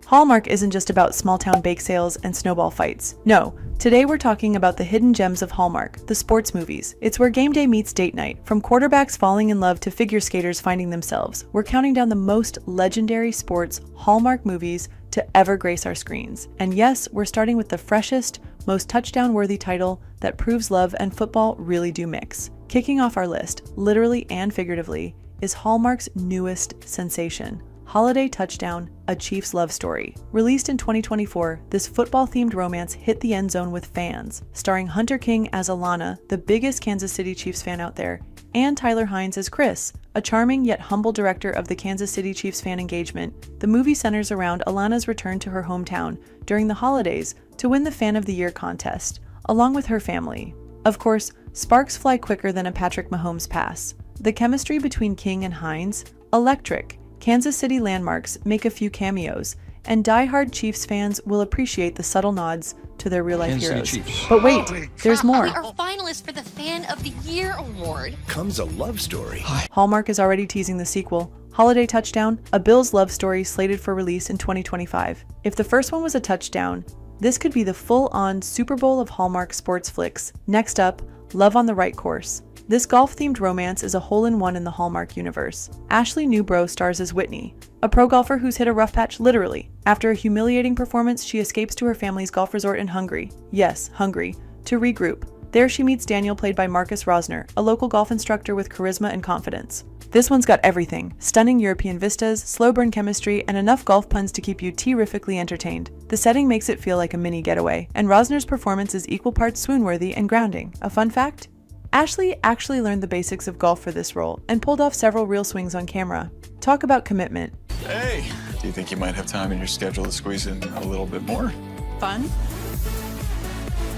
Hallmark isn't just about small-town bake sales and snowball fights. No, today we're talking about the hidden gems of Hallmark, the sports movies. It's where game day meets date night. From quarterbacks falling in love to figure skaters finding themselves, we're counting down the most legendary sports Hallmark movies to ever grace our screens. And yes, we're starting with the freshest, most touchdown-worthy title that proves love and football really do mix. Kicking off our list, literally and figuratively, is Hallmark's newest sensation, Holiday Touchdown, A Chiefs Love Story. Released in 2024, this football-themed romance hit the end zone with fans, starring Hunter King as Alana, the biggest Kansas City Chiefs fan out there, and Tyler Hines as Chris, a charming yet humble director of the Kansas City Chiefs fan engagement. The movie centers around Alana's return to her hometown during the holidays to win the Fan of the Year contest, along with her family. Of course, sparks fly quicker than a Patrick Mahomes pass. The chemistry between King and Hines, electric. Kansas City landmarks make a few cameos, and die-hard Chiefs fans will appreciate the subtle nods to their real-life heroes. But wait, there's more. We are finalists for the Fan of the Year award. Comes a love story. Hallmark is already teasing the sequel, Holiday Touchdown, a Bills love story slated for release in 2025. If the first one was a touchdown, this could be the full-on Super Bowl of Hallmark sports flicks. Next up, Love on the Right Course. This golf-themed romance is a hole-in-one in the Hallmark universe. Ashley Newbro stars as Whitney, a pro golfer who's hit a rough patch literally. After a humiliating performance, she escapes to her family's golf resort in Hungary. Yes, Hungary. To regroup. There she meets Daniel, played by Marcus Rosner, a local golf instructor with charisma and confidence. This one's got everything. Stunning European vistas, slow burn chemistry, and enough golf puns to keep you terrifically entertained. The setting makes it feel like a mini getaway, and Rosner's performance is equal parts swoon-worthy and grounding. A fun fact? Ashley actually learned the basics of golf for this role and pulled off several real swings on camera. Talk about commitment. Hey, do you think you might have time in your schedule to squeeze in a little bit more? Fun?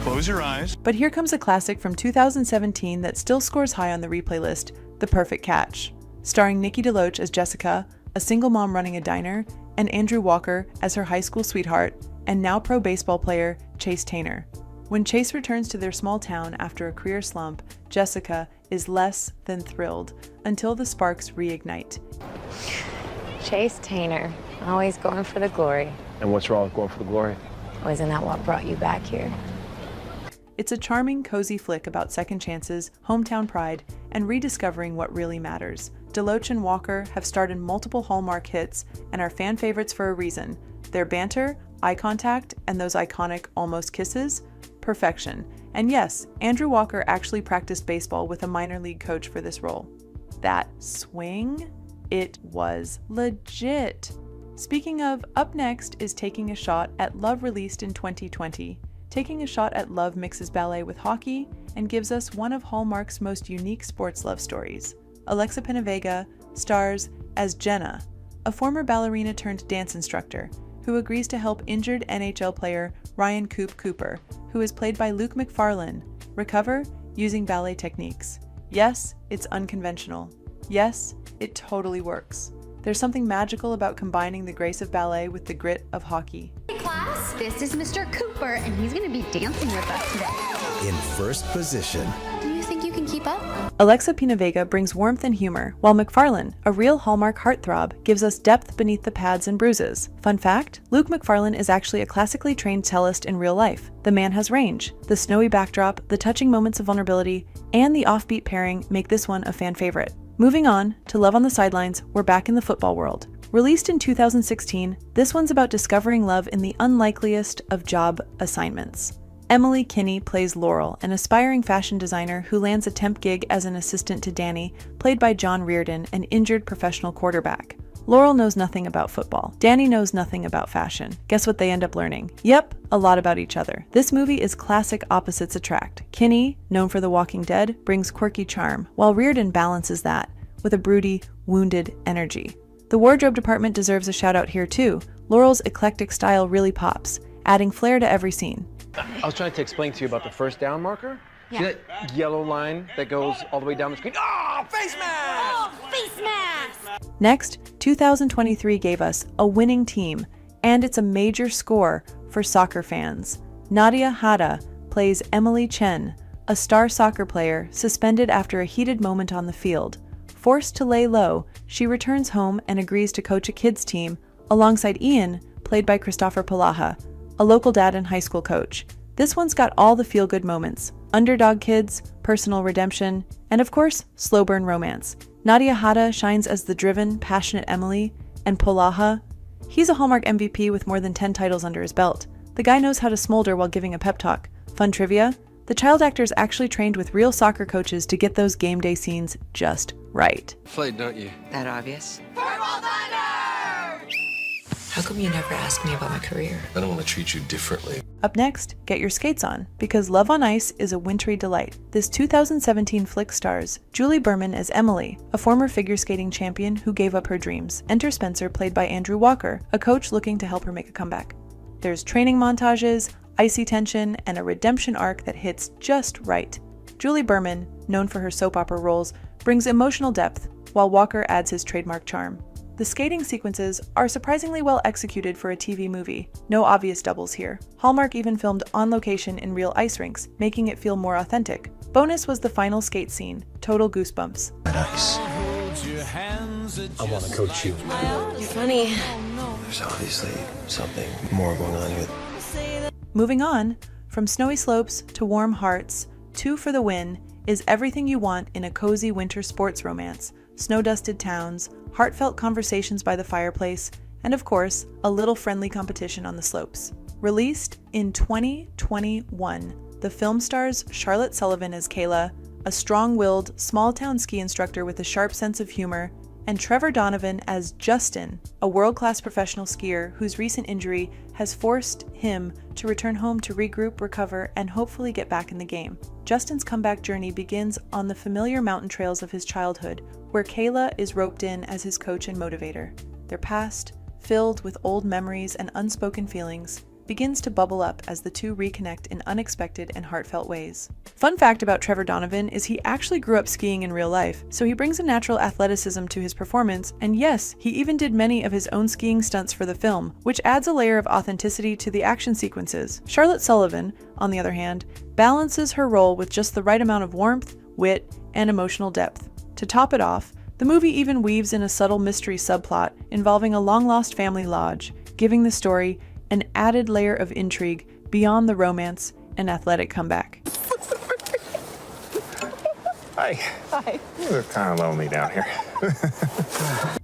Close your eyes. But here comes a classic from 2017 that still scores high on the replay list, The Perfect Catch. Starring Nikki DeLoach as Jessica, a single mom running a diner, and Andrew Walker as her high school sweetheart, and now pro baseball player Chase Tainer. When Chase returns to their small town after a career slump, Jessica is less than thrilled until the sparks reignite. Chase Tainer, always going for the glory. And what's wrong with going for the glory? Wasn't that what brought you back here? It's a charming, cozy flick about second chances, hometown pride, and rediscovering what really matters. DeLoach and Walker have starred in multiple Hallmark hits and are fan favorites for a reason. Their banter, eye contact, and those iconic almost kisses? Perfection. And yes, Andrew Walker actually practiced baseball with a minor league coach for this role. That swing? It was legit. Speaking of, up next is Taking a Shot at Love, released in 2020. Taking a Shot at Love mixes ballet with hockey and gives us one of Hallmark's most unique sports love stories. Alexa Penavega stars as Jenna, a former ballerina turned dance instructor who agrees to help injured NHL player Ryan Coop Cooper, who is played by Luke McFarlane, recover using ballet techniques. Yes, it's unconventional. Yes, it totally works. There's something magical about combining the grace of ballet with the grit of hockey. Hey class, this is Mr. Cooper, and he's gonna be dancing with us today. In first position. Do you think you can keep up? Alexa Penavega brings warmth and humor, while McFarlane, a real Hallmark heartthrob, gives us depth beneath the pads and bruises. Fun fact, Luke McFarlane is actually a classically trained cellist in real life. The man has range. The snowy backdrop, the touching moments of vulnerability, and the offbeat pairing make this one a fan favorite. Moving on to Love on the Sidelines, we're back in the football world. Released in 2016, this one's about discovering love in the unlikeliest of job assignments. Emily Kinney plays Laurel, an aspiring fashion designer who lands a temp gig as an assistant to Danny, played by John Reardon, an injured professional quarterback. Laurel knows nothing about football. Danny knows nothing about fashion. Guess what they end up learning? Yep, a lot about each other. This movie is classic opposites attract. Kinney, known for The Walking Dead, brings quirky charm, while Reardon balances that with a broody, wounded energy. The wardrobe department deserves a shout out here too. Laurel's eclectic style really pops, adding flair to every scene. I was trying to explain to you about the first down marker. Yeah. See that yellow line that goes all the way down the screen? Oh, face mask! Oh, face mask! Next, 2023 gave us a winning team, and it's a major score for soccer fans. Nadia Hada plays Emily Chen, a star soccer player suspended after a heated moment on the field. Forced to lay low, she returns home and agrees to coach a kids team alongside Ian, played by Christopher Palaha, a local dad and high school coach. This one's got all the feel-good moments, underdog kids, personal redemption, and of course, slow burn romance. Nadia Hada shines as the driven, passionate Emily, and Palaha, he's a Hallmark MVP with more than 10 titles under his belt. The guy knows how to smolder while giving a pep talk. Fun trivia, the child actors actually trained with real soccer coaches to get those game day scenes just right. Played, don't you? That obvious? How come you never asked me about my career? I don't want to treat you differently. Up next, get your skates on, because Love on Ice is a wintry delight. This 2017 flick stars Julie Berman as Emily, a former figure skating champion who gave up her dreams. Enter Spencer, played by Andrew Walker, a coach looking to help her make a comeback. There's training montages, icy tension, and a redemption arc that hits just right. Julie Berman, known for her soap opera roles, brings emotional depth, while Walker adds his trademark charm. The skating sequences are surprisingly well executed for a TV movie. No obvious doubles here. Hallmark even filmed on location in real ice rinks, making it feel more authentic. Bonus was the final skate scene. Total goosebumps. Nice. I want to coach you. You're funny. There's obviously something more going on here. Moving on, from snowy slopes to warm hearts, 2 for the Win is everything you want in a cozy winter sports romance. Snow-dusted towns, heartfelt conversations by the fireplace, and of course, a little friendly competition on the slopes. Released in 2021, the film stars Charlotte Sullivan as Kayla, a strong-willed, small-town ski instructor with a sharp sense of humor, and Trevor Donovan as Justin, a world-class professional skier whose recent injury has forced him to return home to regroup, recover, and hopefully get back in the game. Justin's comeback journey begins on the familiar mountain trails of his childhood, where Kayla is roped in as his coach and motivator. Their past, filled with old memories and unspoken feelings, begins to bubble up as the two reconnect in unexpected and heartfelt ways. Fun fact about Trevor Donovan is he actually grew up skiing in real life, so he brings a natural athleticism to his performance, and yes, he even did many of his own skiing stunts for the film, which adds a layer of authenticity to the action sequences. Charlotte Sullivan, on the other hand, balances her role with just the right amount of warmth, wit, and emotional depth. To top it off, the movie even weaves in a subtle mystery subplot involving a long-lost family lodge, giving the story an added layer of intrigue beyond the romance and athletic comeback. Hi. You're kind of lonely down here.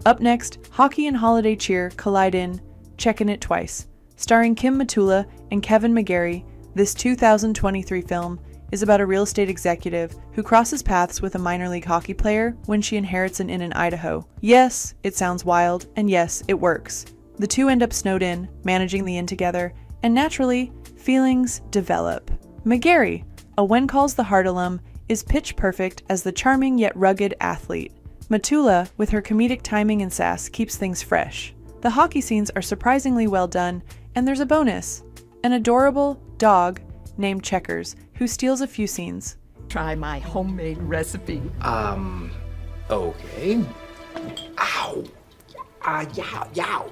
Up next, hockey and holiday cheer collide in Checkin' It Twice. Starring Kim Matula and Kevin McGarry, this 2023 film is about a real estate executive who crosses paths with a minor league hockey player when she inherits an inn in Idaho. Yes, it sounds wild, and yes, it works. The two end up snowed in, managing the inn together, and naturally, feelings develop. McGarry, a When Calls the Heart alum, is pitch perfect as the charming yet rugged athlete. Matula, with her comedic timing and sass, keeps things fresh. The hockey scenes are surprisingly well done, and there's a bonus, an adorable dog named Checkers, who steals a few scenes. Try my homemade recipe. Okay. Ow.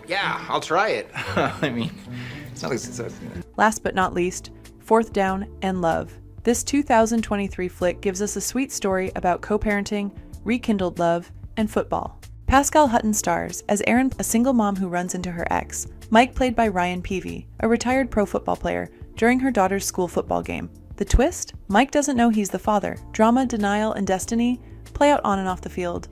Yeah, I'll try it. I mean, it's not like it's Last but not least, Fourth Down and Love. This 2023 flick gives us a sweet story about co-parenting, rekindled love, and football. Pascal Hutton stars as Erin, a single mom who runs into her ex. Mike, played by Ryan Peavy, a retired pro football player, during her daughter's school football game. The twist? Mike doesn't know he's the father. Drama, denial, and destiny play out on and off the field.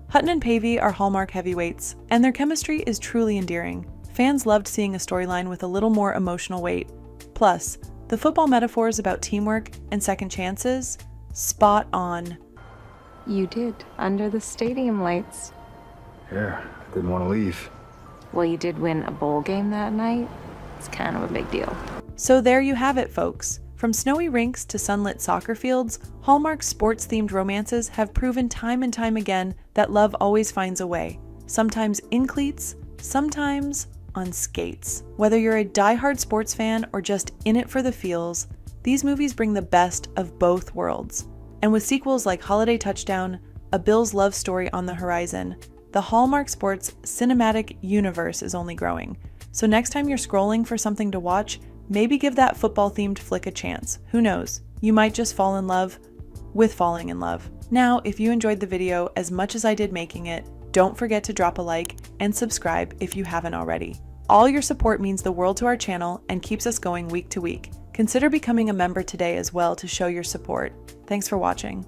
Hutton and Pavey are Hallmark heavyweights, and their chemistry is truly endearing. Fans loved seeing a storyline with a little more emotional weight. Plus, the football metaphors about teamwork and second chances, spot on. You did, under the stadium lights. Yeah, didn't want to leave. Well, you did win a bowl game that night. It's kind of a big deal. So there you have it, folks. From snowy rinks to sunlit soccer fields, Hallmark sports-themed romances have proven time and time again that love always finds a way. Sometimes in cleats, sometimes on skates. Whether you're a die-hard sports fan or just in it for the feels, these movies bring the best of both worlds. And with sequels like Holiday Touchdown, A Bill's Love Story on the horizon, the Hallmark Sports cinematic universe is only growing. So next time you're scrolling for something to watch, maybe give that football-themed flick a chance. Who knows? You might just fall in love with falling in love. Now, if you enjoyed the video as much as I did making it, don't forget to drop a like and subscribe if you haven't already. All your support means the world to our channel and keeps us going week to week. Consider becoming a member today as well to show your support. Thanks for watching.